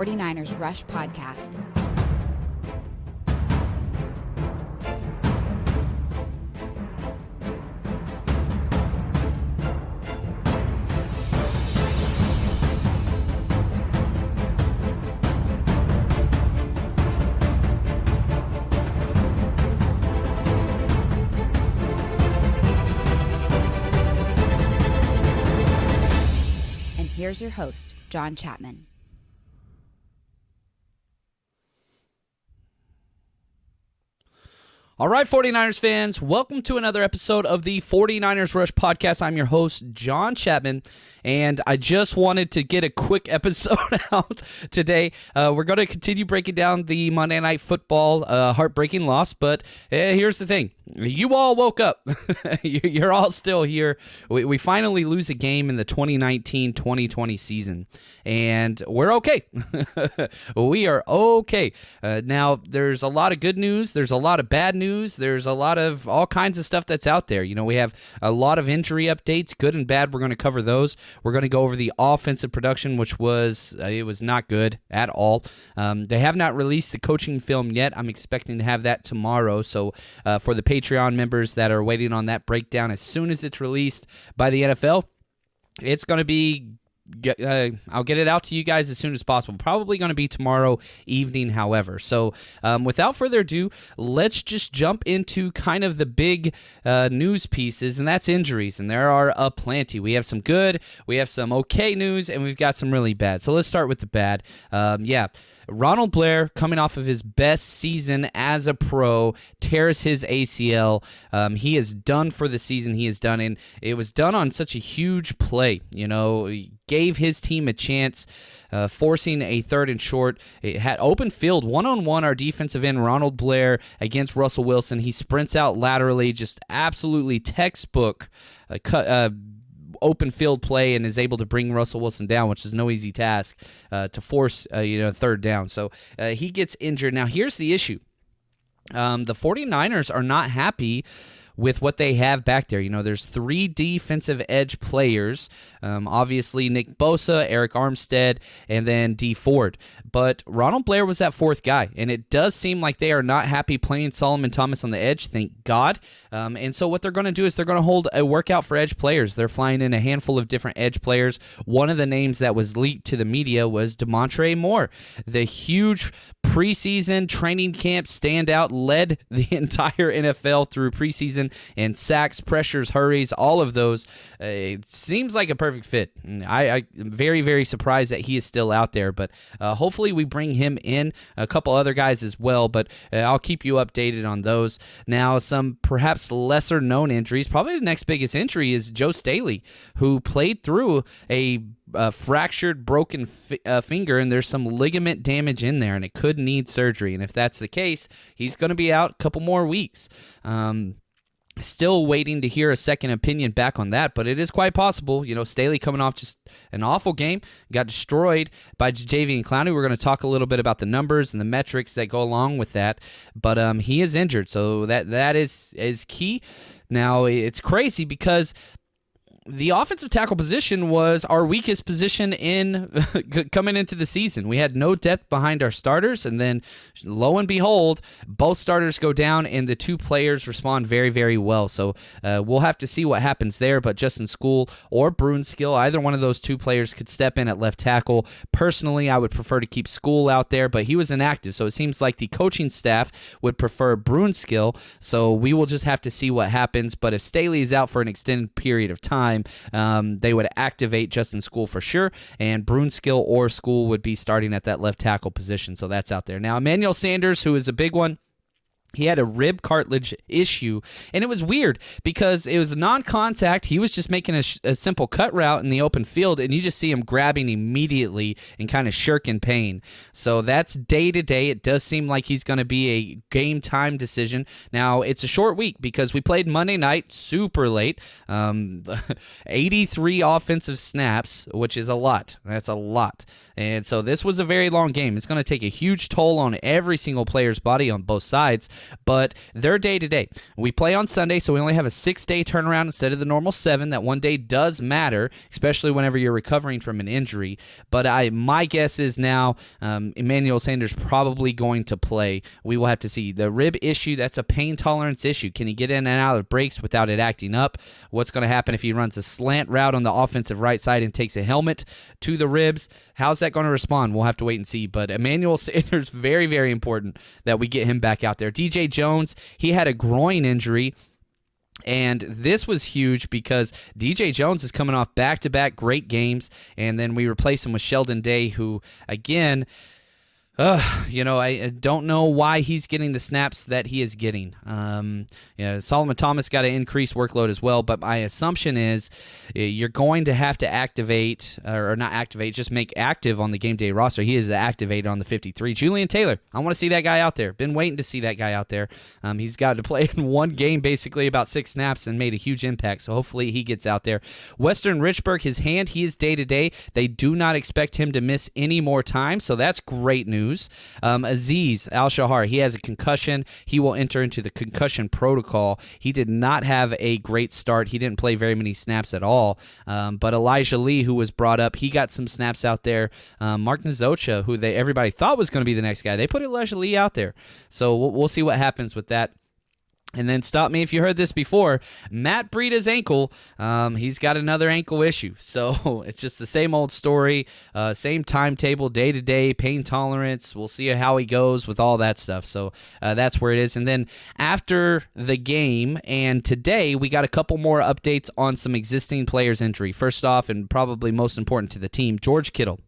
49ers Rush Podcast. And here's your host, John Chapman. All right, 49ers fans, welcome to another episode of the 49ers Rush Podcast. I'm your host, John Chapman, and I just wanted to get a quick episode out today. We're going to continue breaking down the Monday Night Football heartbreaking loss, but here's the thing. You all woke up. You're all still here. We finally lose a game in the 2019-2020 season, and we're okay. We are okay. Now, there's a lot of good news. There's a lot of bad news. There's a lot of all kinds of stuff that's out there. You know, we have a lot of injury updates, good and bad. We're going to cover those. We're going to go over the offensive production, which was it was not good at all. They have not released the coaching film yet. I'm expecting to have that tomorrow. So for the Patreon members that are waiting on that breakdown, as soon as it's released by the NFL, it's going to be I'll get it out to you guys as soon as possible. Probably going to be tomorrow evening, however. So without further ado, let's just jump into kind of the big news pieces, and that's injuries. And there are aplenty. We have some good, we have some okay news, and we've got some really bad. So let's start with the bad. Ronald Blair, coming off of his best season as a pro, tears his ACL. He is done for the season. He is done, and it was done on such a huge play. You know, he gave his team a chance, forcing a third and short. It had open field, one-on-one, our defensive end, Ronald Blair, against Russell Wilson. He sprints out laterally, just absolutely textbook open field play, and is able to bring Russell Wilson down, which is no easy task to force third down. So he gets injured. Now, here's the issue. The 49ers are not happy with what they have back there. You know, there's three defensive edge players, obviously Nick Bosa, Eric Armstead, and then D Ford. But Ronald Blair was that fourth guy, and it does seem like they are not happy playing Solomon Thomas on the edge, thank God. And so what they're going to do is they're going to hold a workout for edge players. They're flying in a handful of different edge players. One of the names that was leaked to the media was DeMontre Moore, the huge preseason training camp standout, led the entire NFL through preseason and sacks, pressures, hurries, all of those. It seems like a perfect fit. I'm very, very surprised that he is still out there, but hopefully we bring him in, a couple other guys as well, but I'll keep you updated on those. Now, some perhaps lesser known injuries. Probably the next biggest injury is Joe Staley, who played through a fractured, broken finger, and there's some ligament damage in there, and it could need surgery. And if that's the case, he's going to be out a couple more weeks. Still waiting to hear a second opinion back on that, but it is quite possible. You know, Staley coming off just an awful game, got destroyed by Jadeveon Clowney. We're going to talk a little bit about the numbers and the metrics that go along with that, but he is injured, so that is key. Now, it's crazy because the offensive tackle position was our weakest position in coming into the season. We had no depth behind our starters, and then lo and behold, both starters go down, and the two players respond very, very well. So we'll have to see what happens there, but Justin Skule or Brunskill, either one of those two players could step in at left tackle. Personally, I would prefer to keep Skule out there, but he was inactive, so it seems like the coaching staff would prefer Brunskill, so we will just have to see what happens. But if Staley is out for an extended period of time, they would activate Justin Skule for sure, and Brunskill or Skule would be starting at that left tackle position, so that's out there. Now, Emmanuel Sanders, who is a big one, he had a rib cartilage issue, and it was weird because it was non-contact. He was just making a simple cut route in the open field, and you just see him grabbing immediately and kind of shirking pain. So that's day-to-day. It does seem like he's going to be a game-time decision. Now, it's a short week because we played Monday night super late, 83 offensive snaps, which is a lot. That's a lot. And so this was a very long game. It's going to take a huge toll on every single player's body on both sides. but they're day-to-day. We play on Sunday, so we only have a 6-day turnaround instead of the normal 7. That one day does matter, especially whenever you're recovering from an injury. But my guess is now Emmanuel Sanders probably going to play. We will have to see. The rib issue, that's a pain tolerance issue. Can he get in and out of breaks without it acting up? What's going to happen if he runs a slant route on the offensive right side and takes a helmet to the ribs? How's that going to respond? We'll have to wait and see. But Emmanuel Sanders, very, very important that we get him back out there. DJ Jones, he had a groin injury. And this was huge because DJ Jones is coming off back-to-back great games, and then we replace him with Sheldon Day, who, again, I don't know why he's getting the snaps that he is getting. Solomon Thomas got an increased workload as well, but my assumption is you're going to have to activate, or not activate, just make active on the game day roster. He is activated on the 53. Julian Taylor, I want to see that guy out there. Been waiting to see that guy out there. He's got to play in one game, basically about 6 snaps, and made a huge impact, so hopefully he gets out there. Western Richburg, his hand, he is day-to-day. They do not expect him to miss any more time, so that's great news. Aziz Al-Shahar, he has a concussion. He will enter into the concussion protocol. He did not have a great start. He didn't play very many snaps at all. But Elijah Lee, who was brought up, he got some snaps out there. Mark Nzocha, who everybody thought was going to be the next guy, they put Elijah Lee out there. So we'll see what happens with that. And then stop me if you heard this before, Matt Breida's ankle, he's got another ankle issue. So it's just the same old story, same timetable, day-to-day, pain tolerance. We'll see how he goes with all that stuff. So that's where it is. And then after the game and today, we got a couple more updates on some existing players' injury. First off, and probably most important to the team, George Kittle.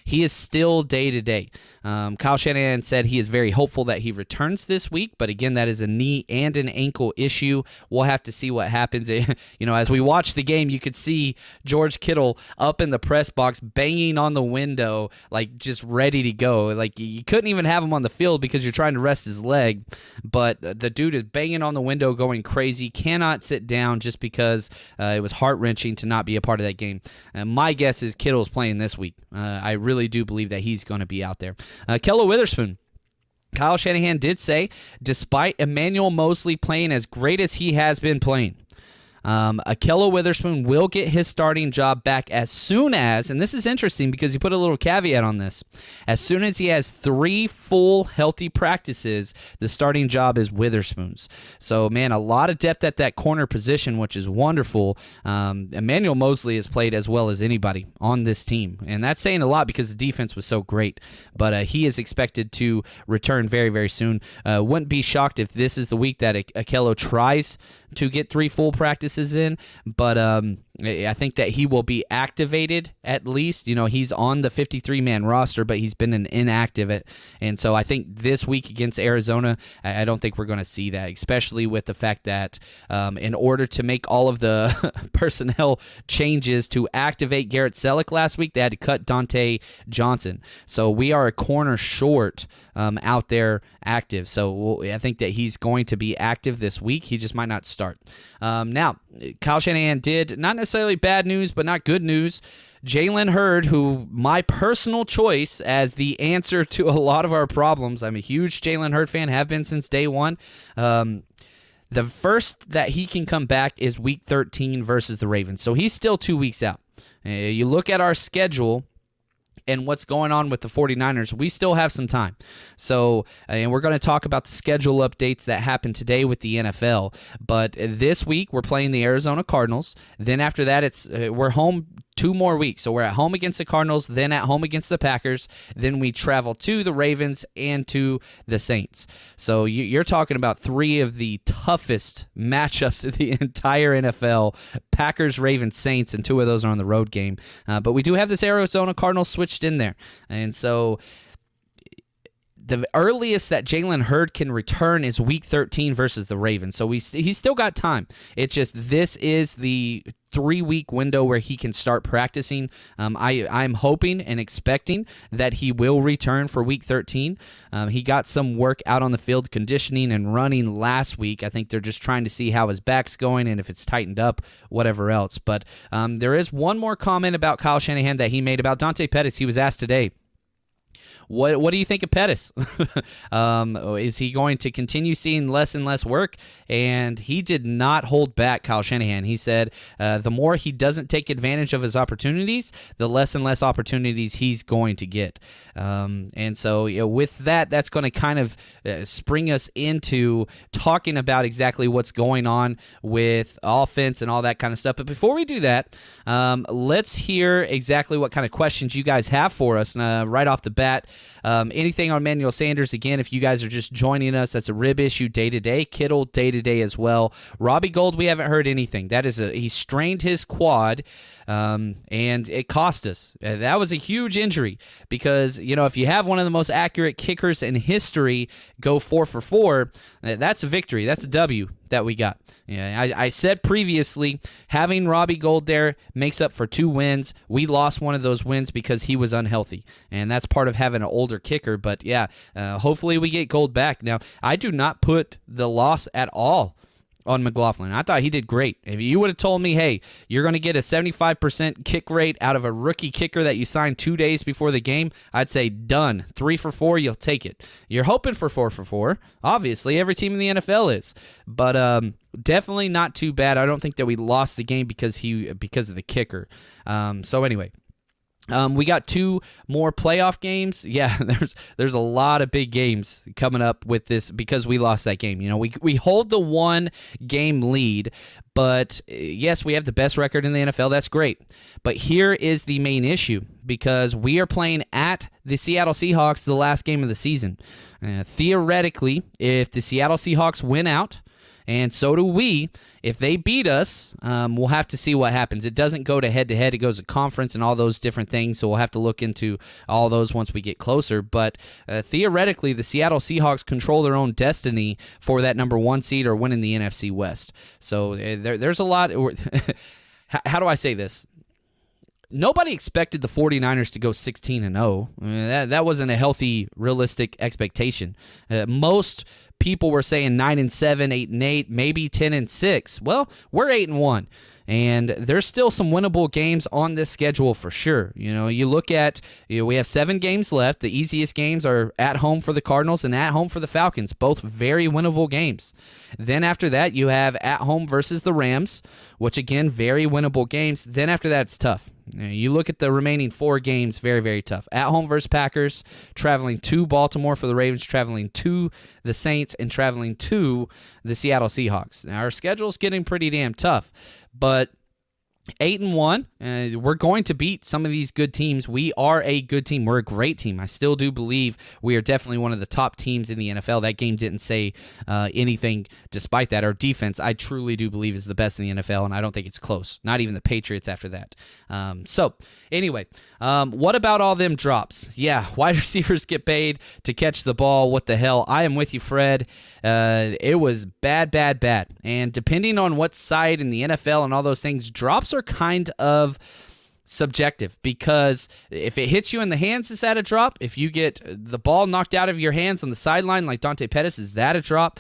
He is still day-to-day. Kyle Shanahan said he is very hopeful that he returns this week, but again, that is a knee and an ankle issue. We'll have to see what happens. As we watch the game, you could see George Kittle up in the press box banging on the window, like just ready to go. Like you couldn't even have him on the field because you're trying to rest his leg, but the dude is banging on the window, going crazy, cannot sit down just because it was heart-wrenching to not be a part of that game. My guess is Kittle's playing this week. I really do believe that he's going to be out there. Kello Witherspoon. Kyle Shanahan did say, despite Emmanuel Moseley playing as great as he has been playing, Kello Witherspoon will get his starting job back as soon as, and this is interesting because he put a little caveat on this, as soon as he has 3 full healthy practices, the starting job is Witherspoon's. So, man, a lot of depth at that corner position, which is wonderful. Emmanuel Moseley has played as well as anybody on this team, and that's saying a lot because the defense was so great, but he is expected to return very, very soon. Wouldn't be shocked if this is the week that Kello tries to get 3 full practices in, but I think that he will be activated at least. He's on the 53-man roster, but he's been an inactive. And so I think this week against Arizona, I don't think we're going to see that, especially with the fact that in order to make all of the personnel changes to activate Garrett Selleck last week, they had to cut Dante Johnson. So we are a corner short out there active. So I think that he's going to be active this week. He just might not start. Now, Kyle Shanahan did, not necessarily bad news, but not good news. Jalen Hurd, who my personal choice as the answer to a lot of our problems. I'm a huge Jalen Hurd fan, have been since day one. The first that he can come back is week 13 versus the Ravens. So he's still 2 weeks out. You look at our schedule and what's going on with the 49ers, we still have some time. So, and we're going to talk about the schedule updates that happened today with the NFL. But this week, we're playing the Arizona Cardinals. Then after that, we're home 2 more weeks. So we're at home against the Cardinals, then at home against the Packers. Then we travel to the Ravens and to the Saints. So you're talking about 3 of the toughest matchups of the entire NFL. Packers, Ravens, Saints, and 2 of those are on the road game. But we do have this Arizona Cardinals switched in there. And so the earliest that Jalen Hurd can return is week 13 versus the Ravens. So he's still got time. It's just this is the 3-week window where he can start practicing. I'm hoping and expecting that he will return for week 13. He got some work out on the field, conditioning and running last week. I think they're just trying to see how his back's going and if it's tightened up, whatever else. But there is one more comment about Kyle Shanahan that he made about Dante Pettis. He was asked today, What do you think of Pettis? Is he going to continue seeing less and less work? And he did not hold back Kyle Shanahan. He said the more he doesn't take advantage of his opportunities, the less and less opportunities he's going to get. And so with that, that's going to kind of spring us into talking about exactly what's going on with offense and all that kind of stuff. But before we do that, let's hear exactly what kind of questions you guys have for us right off the bat. Anything on Manuel Sanders, again, if you guys are just joining us, that's a rib issue day-to-day. Kittle day-to-day as well. Robbie Gould, we haven't heard anything. He strained his quad, and it cost us. That was a huge injury because, if you have one of the most accurate kickers in history go 4 for 4, that's a victory. That's a W that we got. Yeah, I said previously, having Robbie Gould there makes up for 2 wins. We lost one of those wins because he was unhealthy, and that's part of having an older kicker. But yeah, hopefully we get Gould back. Now, I do not put the loss at all on McLaughlin. I thought he did great. If you would have told me, hey, you're going to get a 75% kick rate out of a rookie kicker that you signed 2 days before the game, I'd say done. 3 for 4, you'll take it. You're hoping for 4 for 4. Obviously, every team in the NFL is. But definitely not too bad. I don't think that we lost the game because of the kicker. So anyway, we got 2 more playoff games. Yeah, there's a lot of big games coming up with this because we lost that game. We hold the 1-game lead, but yes, we have the best record in the NFL. That's great. But here is the main issue because we are playing at the Seattle Seahawks the last game of the season. Theoretically, if the Seattle Seahawks win out, and so do we, if they beat us, we'll have to see what happens. It doesn't go to head-to-head. It goes to conference and all those different things, so we'll have to look into all those once we get closer. But theoretically, the Seattle Seahawks control their own destiny for that number 1 seed or winning the NFC West. So there's a lot. How do I say this? Nobody expected the 49ers to go 16-0. I mean, that wasn't a healthy, realistic expectation. Most people were saying 9-7, 8-8, maybe 10-6. Well, we're 8-1. And there's still some winnable games on this schedule for sure. You look at, we have 7 games left. The easiest games are at home for the Cardinals and at home for the Falcons, both very winnable games. Then after that, you have at home versus the Rams, which again, very winnable games. Then after that, it's tough. You look at the remaining 4 games, very, very tough. At home versus Packers, traveling to Baltimore for the Ravens, traveling to the Saints, and traveling to the Seattle Seahawks. Now, our schedule's getting pretty damn tough, but 8-1, we're going to beat some of these good teams. We are a good team. We're a great team. I still do believe we are definitely one of the top teams in the NFL. That game didn't say anything despite that. Our defense, I truly do believe, is the best in the NFL, and I don't think it's close. Not even the Patriots after that. So anyway, what about all them drops? Yeah, wide receivers get paid to catch the ball. What the hell? I am with you, Fred. It was bad. And depending on what side in the NFL and all those things, drops are kind of subjective because if it hits you in the hands, is that a drop? If you get the ball knocked out of your hands on the sideline like Dante Pettis, is that a drop?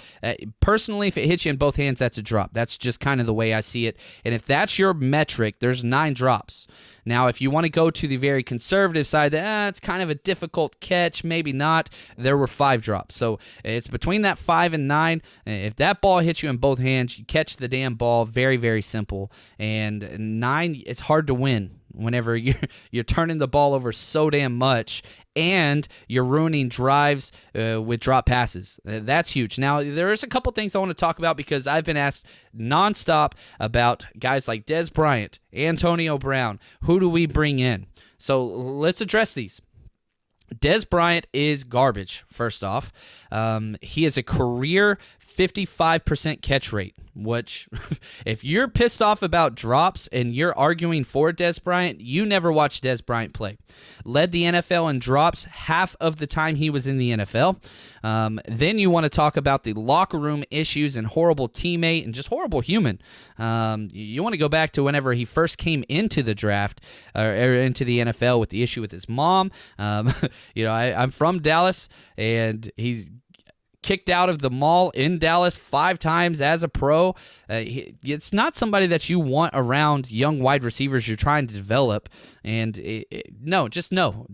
Personally, if it hits you in both hands, that's a drop. That's just kind of the way I see it. And if that's your metric, there's 9 drops. Now, if you want to go to the very conservative side, it's kind of a difficult catch, maybe not, there were 5 drops. So it's between that 5 and 9. If that ball hits you in both hands, you catch the damn ball. Very, very simple. And 9, it's hard to win whenever you're turning the ball over so damn much and you're ruining drives with drop passes. That's huge. Now, there is a couple things I want to talk about because I've been asked nonstop about guys like Dez Bryant, Antonio Brown. Who do we bring in? So let's address these. Dez Bryant is garbage, first off. He is a career 55% catch rate, which if you're pissed off about drops and you're arguing for Dez Bryant, you never watched Dez Bryant play. Led the NFL in drops half of the time he was in the NFL. Then you want to talk about the locker room issues and horrible teammate and just horrible human. You want to go back to whenever he first came into the draft or into the NFL with the issue with his mom. I'm from Dallas, and he's kicked out of the mall in Dallas 5 times as a pro. It's not somebody that you want around young wide receivers you're trying to develop. And just no.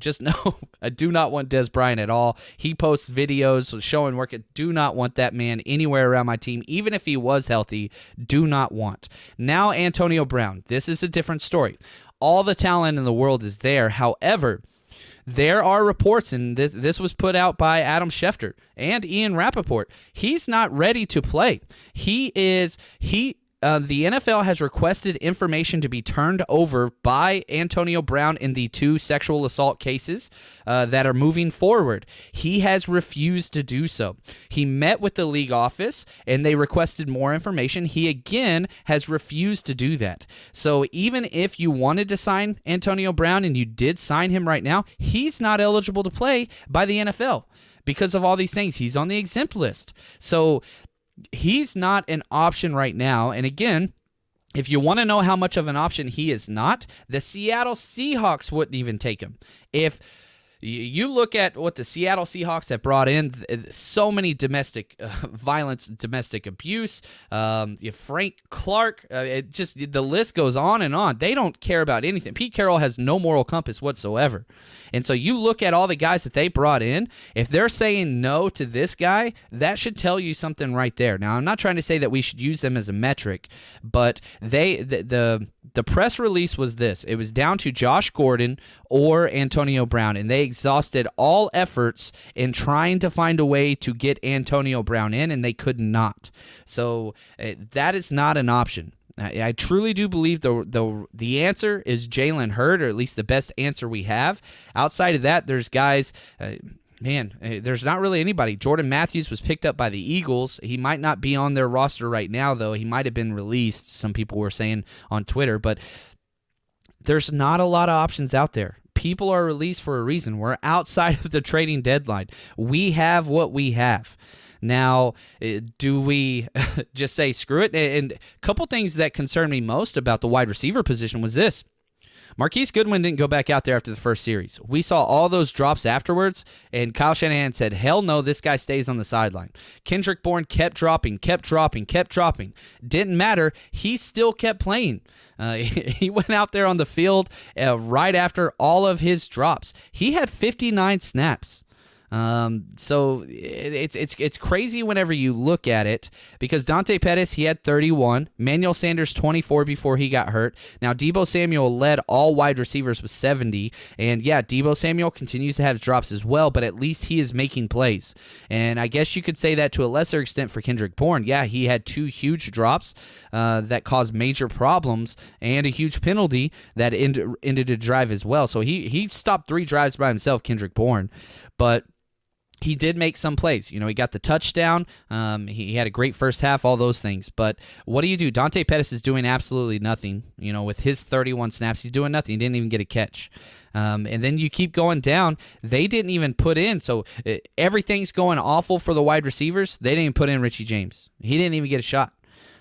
I do not want Des Bryant at all. He posts videos showing work. I do not want that man anywhere around my team, even if he was healthy. Do not want. Now, Antonio Brown. This is a different story. All the talent in the world is there. However, there are reports, and this was put out by Adam Schefter and Ian Rappaport. He's not ready to play. The NFL has requested information to be turned over by Antonio Brown in the 2 sexual assault cases that are moving forward. He has refused to do so. He met with the league office, and they requested more information. He, again, has refused to do that. So even if you wanted to sign Antonio Brown, and you did sign him right now, he's not eligible to play by the NFL because of all these things. He's on the exempt list. So he's not an option right now. And again, if you want to know how much of an option he is not, the Seattle Seahawks wouldn't even take him. If you look at what the Seattle Seahawks have brought in, so many domestic violence, domestic abuse, Frank Clark, the list goes on and on. They don't care about anything. Pete Carroll has no moral compass whatsoever. And so you look at all the guys that they brought in, if they're saying no to this guy, that should tell you something right there. Now, I'm not trying to say that we should use them as a metric, but the press release was this. It was down to Josh Gordon or Antonio Brown, and they exhausted all efforts in trying to find a way to get Antonio Brown in, and they could not. So that is not an option. I truly do believe the answer is Jalen Hurd, or at least the best answer we have. Outside of that, there's guys... there's not really anybody. Jordan Matthews was picked up by the Eagles. He might not be on their roster right now, though. He might have been released, some people were saying on Twitter. But there's not a lot of options out there. People are released for a reason. We're outside of the trading deadline. We have what we have. Now, do we just say screw it? And a couple things that concerned me most about the wide receiver position was this. Marquise Goodwin didn't go back out there after the first series. We saw all those drops afterwards, and Kyle Shanahan said, hell no, this guy stays on the sideline. Kendrick Bourne kept dropping. Didn't matter. He still kept playing. He went out there on the field right after all of his drops. He had 59 snaps. So it's crazy whenever you look at it, because Dante Pettis, he had 31, Manuel Sanders 24 before he got hurt. Now Deebo Samuel led all wide receivers with 70, and yeah, Deebo Samuel continues to have drops as well, but at least he is making plays. And I guess you could say that to a lesser extent for Kendrick Bourne. Yeah, he had 2 huge drops that caused major problems, and a huge penalty that ended a drive as well. So he stopped 3 drives by himself, Kendrick Bourne, but he did make some plays. He got the touchdown. He had a great first half, all those things. But what do you do? Dante Pettis is doing absolutely nothing. With his 31 snaps, he's doing nothing. He didn't even get a catch. And then you keep going down. They didn't even put in. So everything's going awful for the wide receivers. They didn't even put in Richie James. He didn't even get a shot.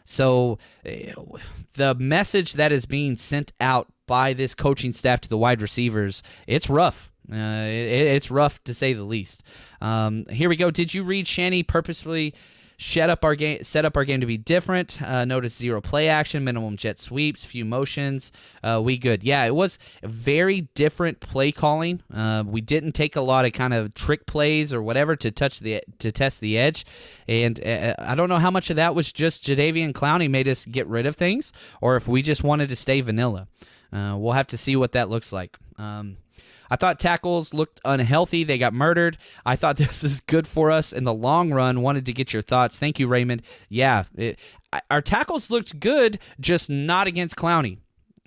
So the message that is being sent out by this coaching staff to the wide receivers, it's rough. It's rough to say the least. Here we go. Did you read Shanny purposely set up our game to be different? Notice 0 play action, minimum jet sweeps, few motions. We good. Yeah, it was very different play calling. We didn't take a lot of kind of trick plays or whatever to test the edge. And I don't know how much of that was just Jadeveon Clowney made us get rid of things, or if we just wanted to stay vanilla. We'll have to see what that looks like. I thought tackles looked unhealthy. They got murdered. I thought this is good for us in the long run. Wanted to get your thoughts. Thank you, Raymond. Yeah, our tackles looked good, just not against Clowney.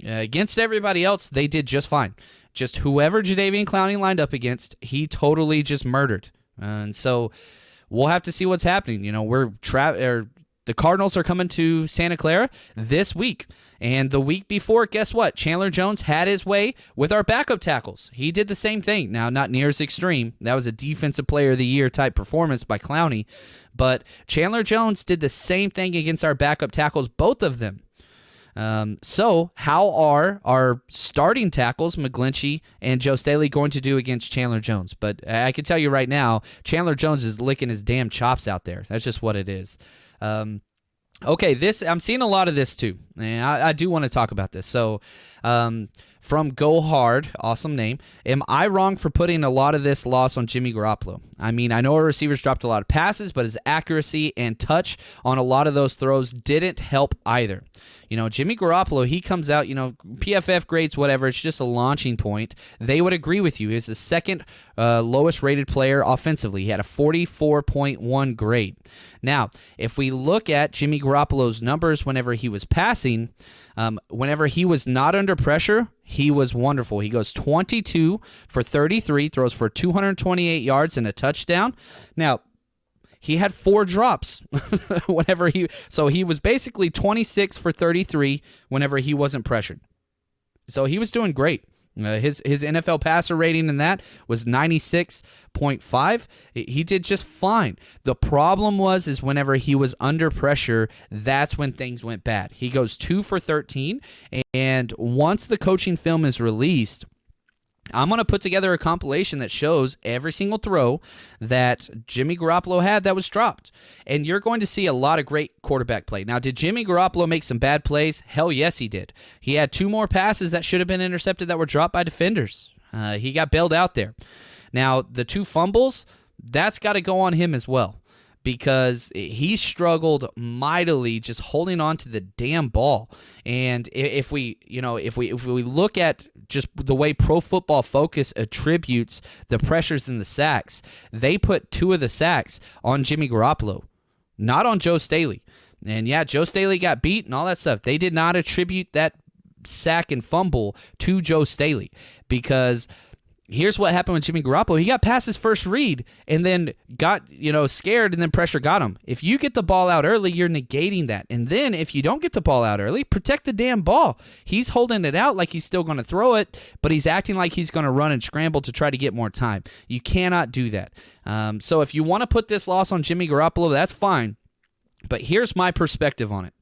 Against everybody else, they did just fine. Just whoever Jadeveon Clowney lined up against, he totally just murdered. And so we'll have to see what's happening. The Cardinals are coming to Santa Clara this week. And the week before, guess what? Chandler Jones had his way with our backup tackles. He did the same thing. Now, not near as extreme. That was a Defensive Player of the Year type performance by Clowney. But Chandler Jones did the same thing against our backup tackles, both of them. So how are our starting tackles, McGlinchey and Joe Staley, going to do against Chandler Jones? But I can tell you right now, Chandler Jones is licking his damn chops out there. That's just what it is. Okay, I'm seeing a lot of this too, and I do want to talk about this. So, from Go Hard, awesome name, am I wrong for putting a lot of this loss on Jimmy Garoppolo? I mean, I know our receivers dropped a lot of passes, but his accuracy and touch on a lot of those throws didn't help either. Jimmy Garoppolo, he comes out, PFF grades, whatever, it's just a launching point. They would agree with you. He's the second lowest rated player offensively. He had a 44.1 grade. Now, if we look at Jimmy Garoppolo's numbers whenever he was passing, whenever he was not under pressure, he was wonderful. He goes 22 for 33, throws for 228 yards and a touchdown. Now, he had 4 drops so he was basically 26 for 33 whenever he wasn't pressured. So he was doing great. His NFL passer rating in that was 96.5. He did just fine. The problem is whenever he was under pressure, that's when things went bad. He goes 2 for 13, and once the coaching film is released, I'm going to put together a compilation that shows every single throw that Jimmy Garoppolo had that was dropped. And you're going to see a lot of great quarterback play. Now, did Jimmy Garoppolo make some bad plays? Hell yes, he did. He had 2 more passes that should have been intercepted that were dropped by defenders. He got bailed out there. Now, the 2 fumbles, that's got to go on him as well, because he struggled mightily just holding on to the damn ball. And if we look at just the way Pro Football Focus attributes the pressures and the sacks, they put 2 of the sacks on Jimmy Garoppolo, not on Joe Staley. And yeah, Joe Staley got beat and all that stuff. They did not attribute that sack and fumble to Joe Staley, because here's what happened with Jimmy Garoppolo. He got past his first read and then got, scared, and then pressure got him. If you get the ball out early, you're negating that. And then if you don't get the ball out early, protect the damn ball. He's holding it out like he's still going to throw it, but he's acting like he's going to run and scramble to try to get more time. You cannot do that. So if you want to put this loss on Jimmy Garoppolo, that's fine. But here's my perspective on it.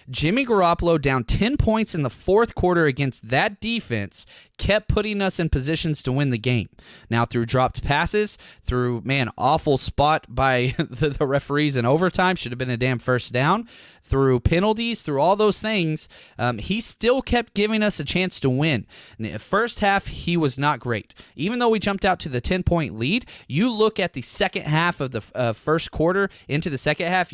Jimmy Garoppolo, down 10 points in the fourth quarter against that defense, kept putting us in positions to win the game. Now, through dropped passes, through, awful spot by the referees in overtime, should have been a damn first down, through penalties, through all those things, he still kept giving us a chance to win. In the first half, he was not great. Even though we jumped out to the 10-point lead, you look at the second half of the first quarter into the second half,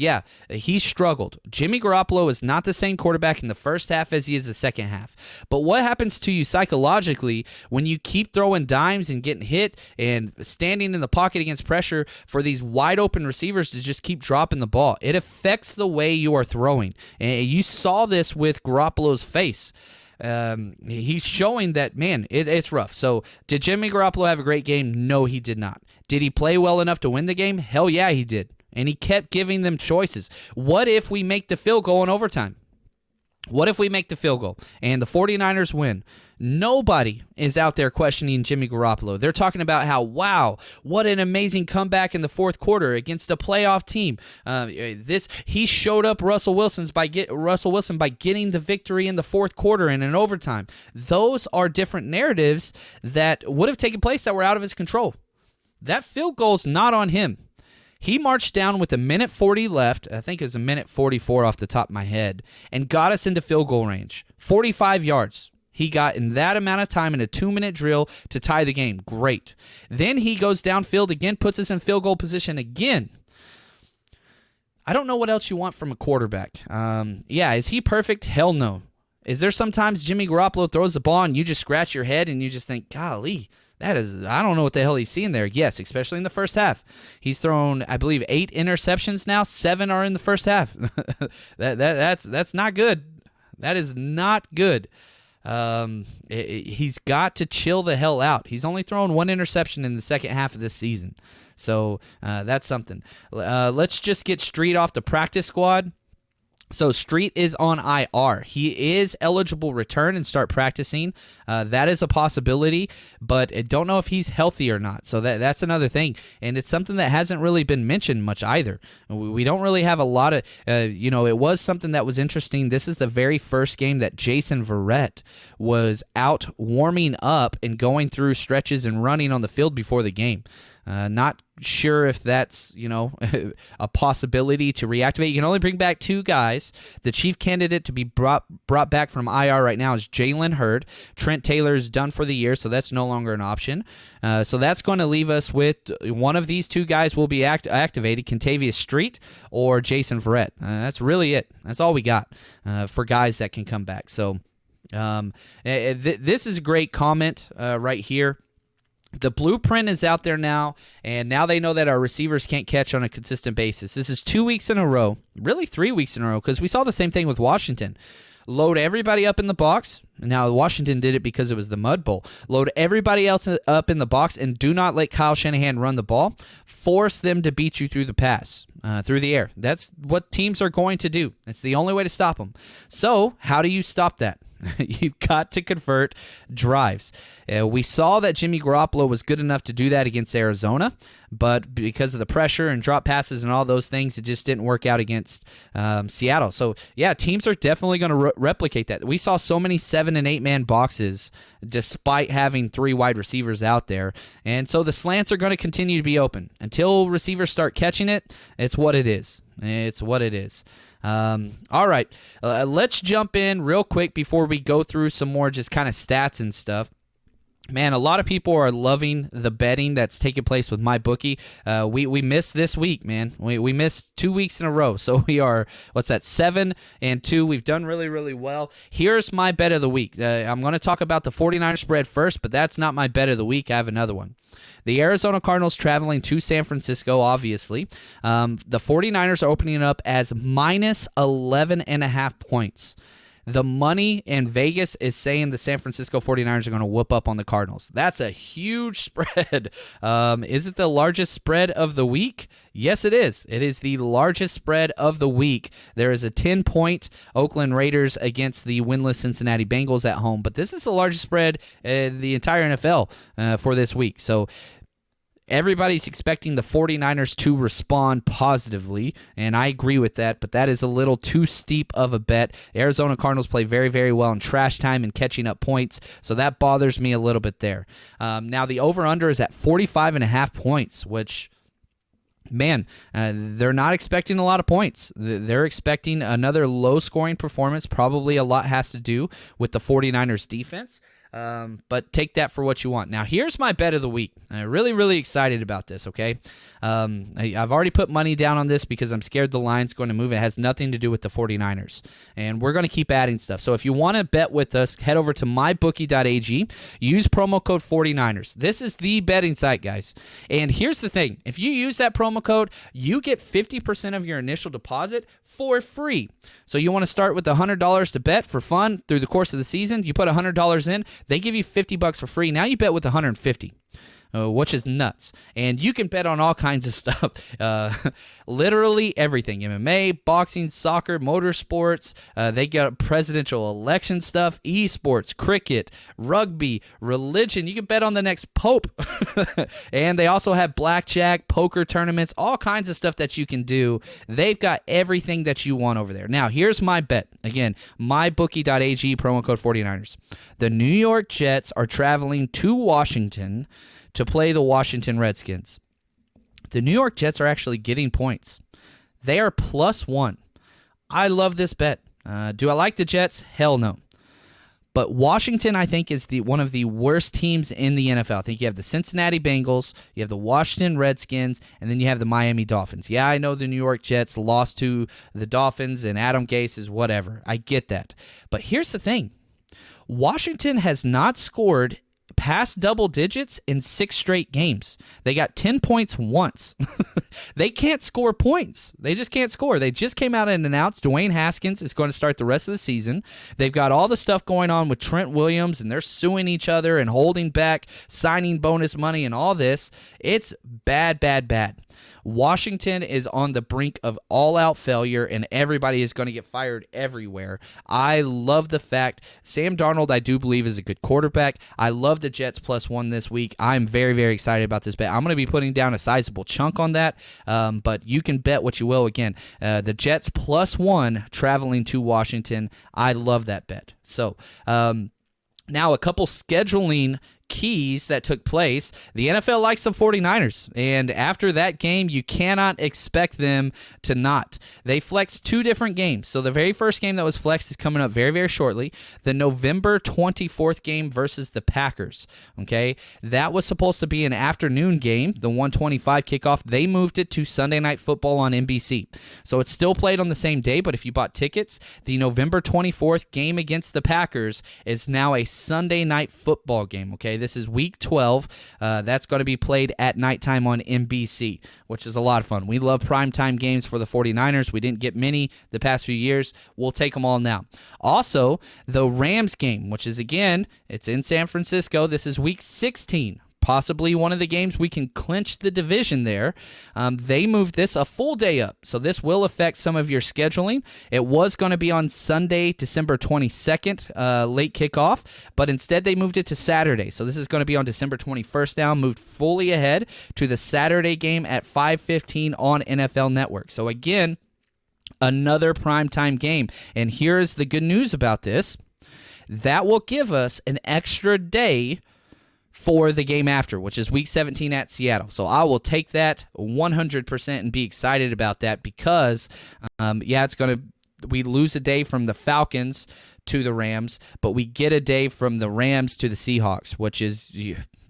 he struggled. Jimmy Garoppolo is not the same quarterback in the first half as he is the second half. But what happens to you psychologically when you keep throwing dimes and getting hit and standing in the pocket against pressure for these wide open receivers to just keep dropping the ball? It affects the way you are throwing. And you saw this with Garoppolo's face. He's showing that, it's rough. So did Jimmy Garoppolo have a great game? No, he did not. Did he play well enough to win the game? Hell yeah, he did. And he kept giving them choices. What if we make the field goal in overtime? What if we make the field goal and the 49ers win? Nobody is out there questioning Jimmy Garoppolo. They're talking about how, wow, what an amazing comeback in the fourth quarter against a playoff team. He showed up Russell Wilson by getting the victory in the fourth quarter and in overtime. Those are different narratives that would have taken place that were out of his control. That field goal's not on him. He marched down with a minute 40 left, I think it was a minute 44 off the top of my head, and got us into field goal range. 45 yards. He got in that amount of time in a 2-minute drill to tie the game. Great. Then he goes downfield again, puts us in field goal position again. I don't know what else you want from a quarterback. Is he perfect? Hell no. Is there sometimes Jimmy Garoppolo throws the ball and you just scratch your head and you just think, golly, I don't know what the hell he's seeing there. Yes, especially in the first half. He's thrown, I believe, 8 interceptions now. 7 are in the first half. That's not good. That is not good. He's got to chill the hell out. He's only thrown 1 interception in the second half of this season. So that's something. Let's just get Street off the practice squad. So Street is on IR. He is eligible to return and start practicing. That is a possibility, but I don't know if he's healthy or not. So that's another thing, and it's something that hasn't really been mentioned much either. We don't really have a lot of, it was something that was interesting. This is the very first game that Jason Verrett was out warming up and going through stretches and running on the field before the game. Not sure if that's, a possibility to reactivate. You can only bring back 2 guys. The chief candidate to be brought back from IR right now is Jalen Hurd. Trent Taylor is done for the year, so that's no longer an option. So that's going to leave us with one of these 2 guys will be activated, Kentavious Street or Jason Verrett. That's really it. That's all we got for guys that can come back. So this is a great comment right here. The blueprint is out there now, and now they know that our receivers can't catch on a consistent basis. This is 2 weeks in a row, really 3 weeks in a row, because we saw the same thing with Washington. Load everybody up in the box. Now, Washington did it because it was the Mud Bowl. Load everybody else up in the box, and do not let Kyle Shanahan run the ball. Force them to beat you through the pass, through the air. That's what teams are going to do. It's the only way to stop them. So, how do you stop that? You've got to convert drives. We saw that Jimmy Garoppolo was good enough to do that against Arizona, but because of the pressure and drop passes and all those things, it just didn't work out against Seattle. So, yeah, teams are definitely going to replicate that. We saw so many 7- and 8-man boxes despite having 3 wide receivers out there, and so the slants are going to continue to be open. Until receivers start catching it, it's what it is. It's what it is. All right, let's jump in real quick before we go through some more just kind of stats and stuff. Man, a lot of people are loving the betting that's taking place with MyBookie. We missed this week, man. We missed 2 weeks in a row. So we are, 7-2. We've done really, really well. Here's my bet of the week. I'm going to talk about the 49ers spread first, but that's not my bet of the week. I have another one. The Arizona Cardinals traveling to San Francisco, obviously. The 49ers are opening up as minus 11.5 points. The money in Vegas is saying the San Francisco 49ers are going to whoop up on the Cardinals. That's a huge spread. Is it the largest spread of the week? Yes, it is. It is the largest spread of the week. There is a 10-point Oakland Raiders against the winless Cincinnati Bengals at home, but this is the largest spread in the entire NFL for this week. So everybody's expecting the 49ers to respond positively, and I agree with that, but that is a little too steep of a bet. The Arizona Cardinals play very, very well in trash time and catching up points, so that bothers me a little bit there. Now, the over-under is at 45.5 points, which, man, they're not expecting a lot of points. They're expecting another low-scoring performance. Probably a lot has to do with the 49ers defense. But take that for what you want. Now, here's my bet of the week. I'm really, really excited about this, okay? I've already put money down on this because I'm scared the line's going to move. It has nothing to do with the 49ers. And we're going to keep adding stuff. So if you want to bet with us, head over to mybookie.ag. Use promo code 49ers. This is the betting site, guys. And here's the thing. If you use that promo code, you get 50% of your initial deposit for free. So you want to start with $100 to bet for fun through the course of the season. You put $100 in, they give you $50 for free. Now you bet with $150. Which is nuts. And you can bet on all kinds of stuff. Literally everything. MMA, boxing, soccer, motorsports. They got presidential election stuff, esports, cricket, rugby, religion. You can bet on the next pope. And they also have blackjack, poker tournaments, all kinds of stuff that you can do. They've got everything that you want over there. Now, here's my bet. Again, mybookie.ag, promo code 49ers. The New York Jets are traveling to Washington to play the Washington Redskins. The New York Jets are actually getting points. They are +1. I love this bet. Do I like the Jets? Hell no. But Washington, I think, is one of the worst teams in the NFL. I think you have the Cincinnati Bengals, you have the Washington Redskins, and then you have the Miami Dolphins. Yeah, I know the New York Jets lost to the Dolphins, and Adam Gase is whatever. I get that. But here's the thing. Washington has not scored past double digits in 6 straight games. They got 10 points once. They can't score points. They just can't score. They just came out and announced Dwayne Haskins is going to start the rest of the season. They've got all the stuff going on with Trent Williams, and they're suing each other and holding back signing bonus money and all this. It's bad, bad, bad. Washington is on the brink of all-out failure, and everybody is going to get fired everywhere. I love the fact Sam Darnold, I do believe, is a good quarterback. I love the Jets +1 this week. I'm very, very excited about this bet. I'm going to be putting down a sizable chunk on that, but you can bet what you will. Again, the Jets +1 traveling to Washington. I love that bet. So, now a couple scheduling keys that took place. The NFL likes some 49ers, and after that game, you cannot expect them to not. They flexed 2 different games. So the very first game that was flexed is coming up very, very shortly. The November 24th game versus the Packers. Okay, that was supposed to be an afternoon game, the 1:25 kickoff. They moved it to Sunday Night Football on NBC. So it's still played on the same day, but if you bought tickets, the November 24th game against the Packers is now a Sunday Night Football game. Okay, this is Week 12. That's going to be played at nighttime on NBC, which is a lot of fun. We love primetime games for the 49ers. We didn't get many the past few years. We'll take them all now. Also, the Rams game, which is, again, it's in San Francisco. This is Week 16. Possibly one of the games we can clinch the division there. They moved this a full day up, so this will affect some of your scheduling. It was going to be on Sunday, December 22nd, late kickoff, but instead they moved it to Saturday. So this is going to be on December 21st now, moved fully ahead to the Saturday game at 5:15 on NFL Network. So again, another primetime game. And here's the good news about this. That will give us an extra day for the game after, which is Week 17 at Seattle. So I will take that 100% and be excited about that because, it's going to, we lose a day from the Falcons to the Rams, but we get a day from the Rams to the Seahawks, which is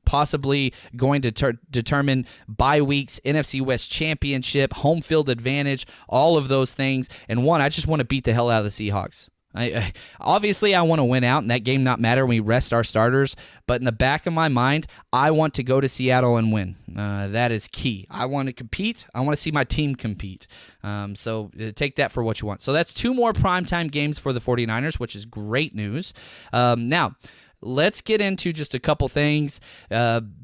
possibly going to determine bye weeks, NFC West Championship, home field advantage, all of those things. And one, I just want to beat the hell out of the Seahawks. Obviously, I want to win out and that game not matter when we rest our starters, but in the back of my mind, I want to go to Seattle and win. That is key. I want to compete. I want to see my team compete. So take that for what you want. So that's 2 more primetime games for the 49ers, which is great news. Now, let's get into just a couple things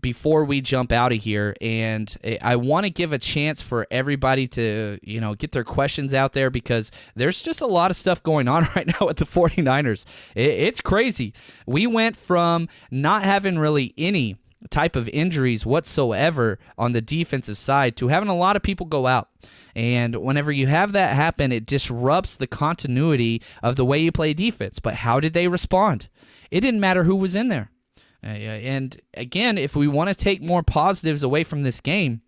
before we jump out of here, and I want to give a chance for everybody to, get their questions out there because there's just a lot of stuff going on right now with the 49ers. It's crazy. We went from not having really any type of injuries whatsoever on the defensive side to having a lot of people go out. And whenever you have that happen, it disrupts the continuity of the way you play defense. But how did they respond? It didn't matter who was in there. And again, if we want to take more positives away from this game,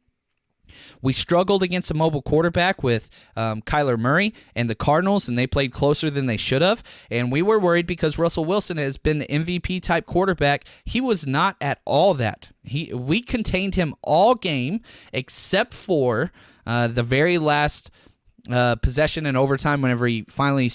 we struggled against a mobile quarterback with Kyler Murray and the Cardinals, and they played closer than they should have. And we were worried because Russell Wilson has been the MVP-type quarterback. He was not at all that. We contained him all game except for the very last possession in overtime whenever he finally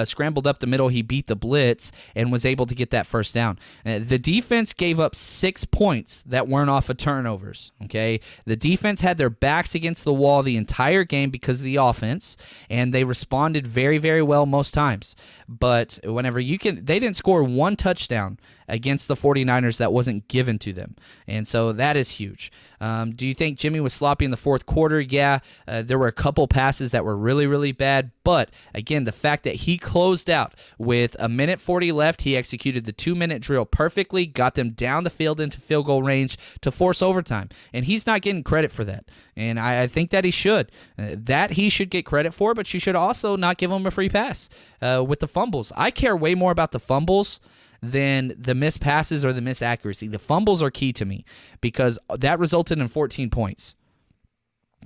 scrambled up the middle. He beat the blitz and was able to get that first down. The defense gave up 6 points that weren't off of turnovers. Okay, the defense had their backs against the wall the entire game because of the offense, and they responded very, very well most times. But whenever they didn't score 1 touchdown against the 49ers that wasn't given to them. And so that is huge. Do you think Jimmy was sloppy in the fourth quarter? Yeah, there were a couple passes that were really, really bad. But again, the fact that he closed out with 1:40 left, he executed the 2-minute drill perfectly, got them down the field into field goal range to force overtime. And he's not getting credit for that. And I think that he should. That he should get credit for, but you should also not give him a free pass with the fumbles. I care way more about the fumbles than the missed passes or the missed accuracy. The fumbles are key to me because that resulted in 14 points.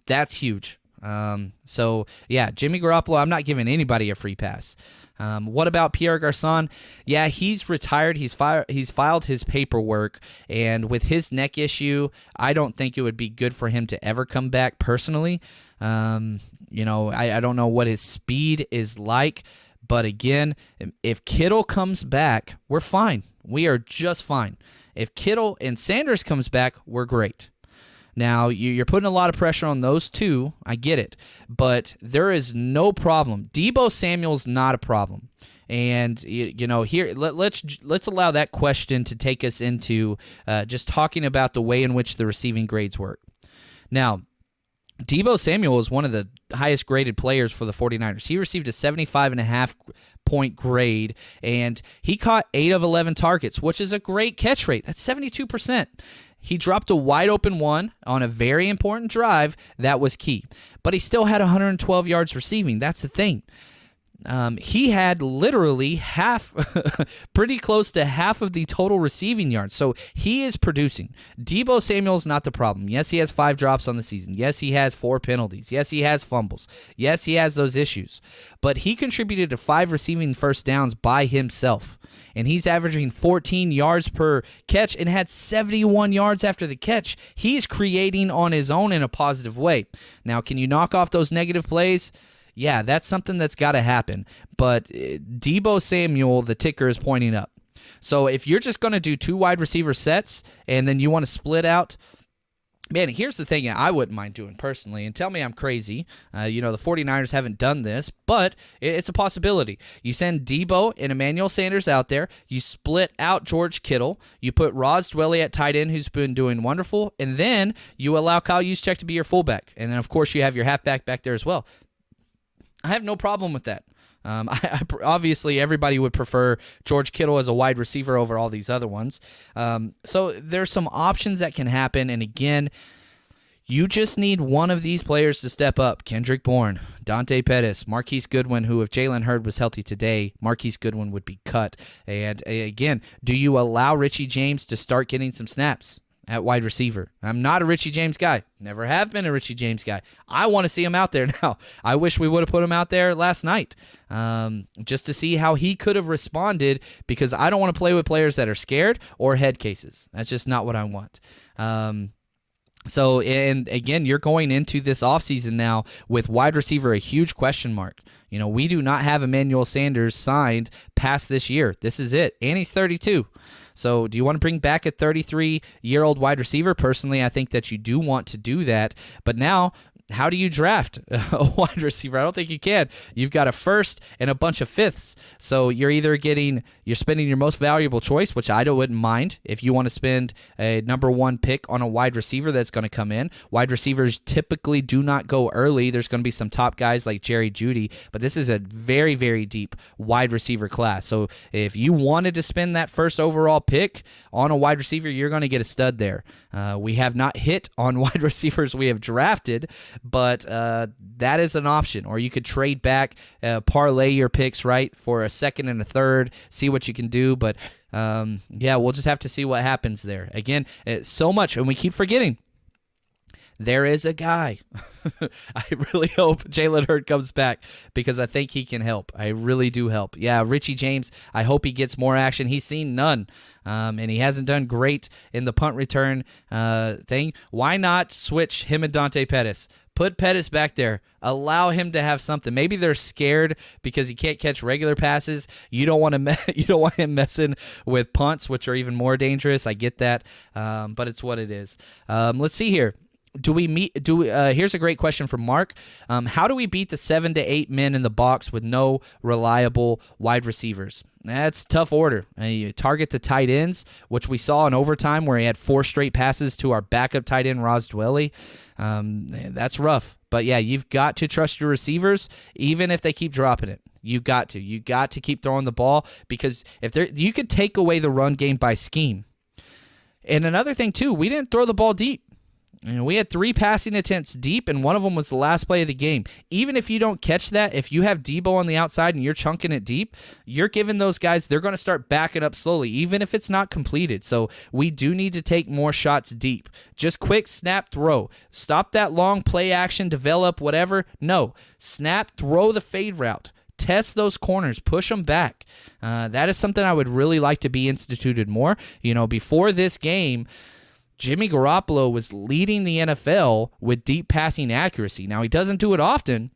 That's huge. So, yeah, Jimmy Garoppolo, I'm not giving anybody a free pass. What about Pierre Garçon? Yeah, he's retired. He's filed his paperwork, and with his neck issue, I don't think it would be good for him to ever come back personally. I don't know what his speed is like. But again, if Kittle comes back, we're fine. We are just fine. If Kittle and Sanders comes back, we're great. Now, you're putting a lot of pressure on those two. I get it. But there is no problem. Deebo Samuel's not a problem. And, here, let's allow that question to take us into just talking about the way in which the receiving grades work. Now, Deebo Samuel is one of the highest graded players for the 49ers. He received a 75.5 point grade, and he caught 8 of 11 targets, which is a great catch rate. That's 72%. He dropped a wide open one on a very important drive that was key, but he still had 112 yards receiving. That's the thing. He had literally half, pretty close to half of the total receiving yards. So he is producing. Deebo Samuel's not the problem. Yes, he has 5 drops on the season. Yes, he has 4 penalties. Yes, he has fumbles. Yes, he has those issues. But he contributed to 5 receiving first downs by himself. And he's averaging 14 yards per catch and had 71 yards after the catch. He's creating on his own in a positive way. Now, can you knock off those negative plays? Yeah, that's something that's got to happen. But Deebo Samuel, the ticker is pointing up. So if you're just going to do 2 wide receiver sets and then you want to split out, man, here's the thing I wouldn't mind doing personally, and tell me I'm crazy. The 49ers haven't done this, but it's a possibility. You send Deebo and Emmanuel Sanders out there. You split out George Kittle. You put Ross Dwelly at tight end, who's been doing wonderful, and then you allow Kyle Juszczyk to be your fullback. And then, of course, you have your halfback back there as well. I have no problem with that. Obviously, everybody would prefer George Kittle as a wide receiver over all these other ones. So there's some options that can happen. And again, you just need one of these players to step up. Kendrick Bourne, Dante Pettis, Marquise Goodwin, who if Jalen Hurd was healthy today, Marquise Goodwin would be cut. And again, do you allow Richie James to start getting some snaps at wide receiver? I'm not a Richie James guy. Never have been a Richie James guy. I want to see him out there now. I wish we would have put him out there last night just to see how he could have responded, because I don't want to play with players that are scared or head cases. That's just not what I want. So, and again, you're going into this offseason now with wide receiver a huge question mark. We do not have Emmanuel Sanders signed past this year. This is it. And he's 32. So do you want to bring back a 33-year-old wide receiver? Personally, I think that you do want to do that. But now, how do you draft a wide receiver? I don't think you can. You've got a first and a bunch of fifths. So you're spending your most valuable choice, which I wouldn't mind if you want to spend a number 1 pick on a wide receiver that's going to come in. Wide receivers typically do not go early. There's going to be some top guys like Jerry Jeudy, but this is a very, very deep wide receiver class. So if you wanted to spend that first overall pick on a wide receiver, you're going to get a stud there. We have not hit on wide receivers we have drafted, but that is an option. Or you could trade back, parlay your picks, right, for a second and a third, see what you can do. But, we'll just have to see what happens there. Again, so much, and we keep forgetting, there is a guy. I really hope Jalen Hurd comes back, because I think he can help. I really do help. Yeah, Richie James, I hope he gets more action. He's seen none, and he hasn't done great in the punt return thing. Why not switch him and Dante Pettis? Put Pettis back there. Allow him to have something. Maybe they're scared because he can't catch regular passes. You don't want him messing with punts, which are even more dangerous. I get that, but it's what it is. Let's see here. Here's a great question from Mark. How do we beat the 7 to 8 men in the box with no reliable wide receivers? That's a tough order. You target the tight ends, which we saw in overtime where he had 4 straight passes to our backup tight end, Ross Dwelly. That's rough. But yeah, you've got to trust your receivers, even if they keep dropping it. You got to keep throwing the ball, because you could take away the run game by scheme. And another thing too, we didn't throw the ball deep. We had 3 passing attempts deep, and one of them was the last play of the game. Even if you don't catch that, if you have Deebo on the outside and you're chunking it deep, you're giving those guys, they're going to start backing up slowly, even if it's not completed. So we do need to take more shots deep. Just quick snap, throw. Stop that long play action, develop, whatever. No. Snap, throw the fade route. Test those corners. Push them back. That is something I would really like to be instituted more. Before this game, Jimmy Garoppolo was leading the NFL with deep passing accuracy. Now, he doesn't do it often,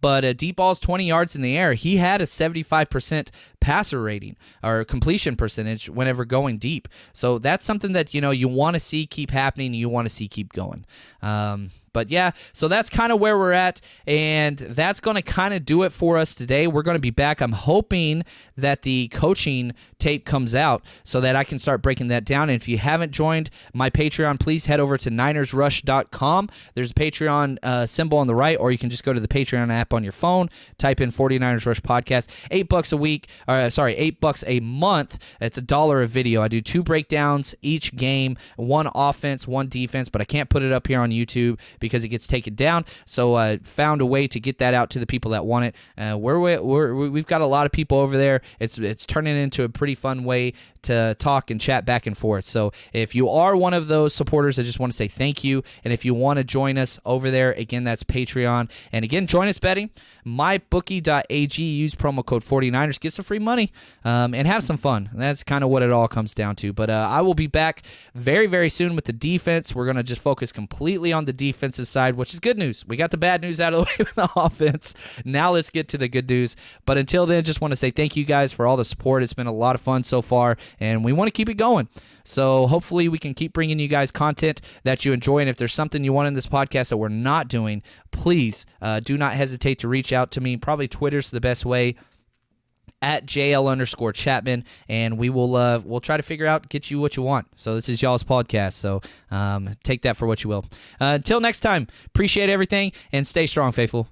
but deep balls 20 yards in the air, he had a 75% passer rating or completion percentage whenever going deep. So that's something that, you want to see keep happening. You want to see keep going. But yeah, so that's kind of where we're at, and that's going to kind of do it for us today. We're going to be back. I'm hoping that the coaching tape comes out so that I can start breaking that down. And if you haven't joined my Patreon, please head over to NinersRush.com. There's a Patreon symbol on the right, or you can just go to the Patreon app on your phone, type in 49ers Rush Podcast. $8 a week, $8 a month. It's $1 a video. I do 2 breakdowns each game, 1 offense, 1 defense, but I can't put it up here on YouTube because it gets taken down. So I found a way to get that out to the people that want it. We've got a lot of people over there. It's turning into a pretty fun way to talk and chat back and forth. So if you are one of those supporters, I just want to say thank you. And if you want to join us over there, again, that's Patreon. And again, join us betting. MyBookie.ag, use promo code 49ers, get some free money, and have some fun. That's kind of what it all comes down to. But I will be back very, very soon with the defense. We're going to just focus completely on the defensive side, which is good news. We got the bad news out of the way with the offense. Now let's get to the good news. But until then, just want to say thank you guys for all the support. It's been a lot of fun so far, and we want to keep it going. So hopefully we can keep bringing you guys content that you enjoy. And if there's something you want in this podcast that we're not doing, please do not hesitate to reach out to me. Probably Twitter's the best way, at JL_Chapman, and we'll try to figure out, get you what you want. So this is y'all's podcast, so take that for what you will. Until next time, appreciate everything, and stay strong, faithful.